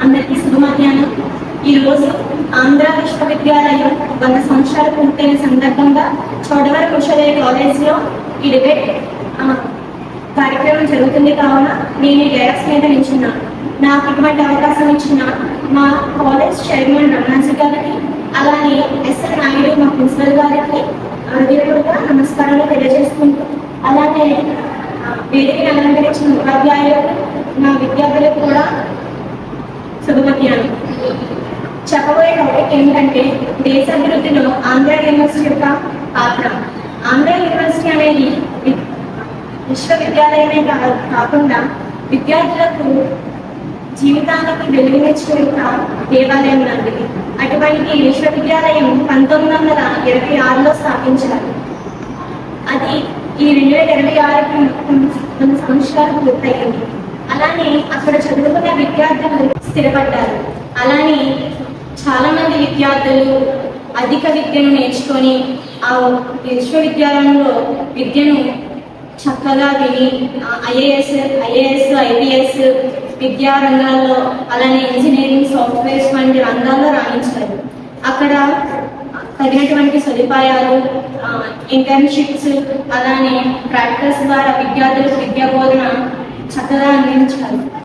అందరికీ శుభ మధ్యాహ్నం. ఈరోజు ఆంధ్ర విశ్వవిద్యాలయం 100 సంవత్సరాలు పూర్తయిన సందర్భంగా చోడవరం కృష్ణదేవి కాలేజ్లో ఈ డిబేట్ కార్యక్రమం జరుగుతుంది. కావున నేను ఈ డైరెక్ట్స్ మీద నిల్చున్నాను. నాకు ఇటువంటి అవకాశం ఇచ్చిన మా కాలేజ్ చైర్మన్ రమణాజీ గారికి, అలానే ఎస్ఎన్ నాయుడు మా ప్రిన్సిపల్ గారికి హృదయపూర్వక నమస్కారాలు తెలియజేసుకుంటూ, అలానే వేదికను అలంకరించిన ఉపాధ్యాయులకు, నా విద్యార్థులకు కూడా శుభమధ్యాహ్నం. చెప్పబోయే టాపిక్ ఏంటంటే దేశాభివృద్ధిలో ఆంధ్ర యూనివర్సిటీ యొక్క పాత్ర. ఆంధ్ర యూనివర్సిటీ అనేది విశ్వవిద్యాలయమే కాకుండా విద్యార్థులకు జీవితానికి వెలుగునిచ్చే యొక్క దేవాలయం లాంటిది. అటువంటి విశ్వవిద్యాలయం 1926లో స్థాపించారు. అది ఈ 2026కి 9 సంవత్సరాలు పూర్తయింది. అలానే అక్కడ చదువుకున్న విద్యార్థులు స్థిరపడ్డారు. అలానే చాలా మంది విద్యార్థులు అధిక విద్యను నేర్చుకొని ఆ విశ్వవిద్యాలయంలో విద్యను చక్కగా విని ఐఏఎస్, ఐపీఎస్ విద్యా రంగాల్లో, అలానే ఇంజనీరింగ్, సాఫ్ట్వేర్స్ వంటి రంగాల్లో రాణించారు. అక్కడ తగినటువంటి సదుపాయాలు, ఇంటర్న్షిప్స్, అలానే ప్రాక్టీస్ ద్వారా విద్యార్థులకు విద్యా బోధన చక్కగా అందించారు.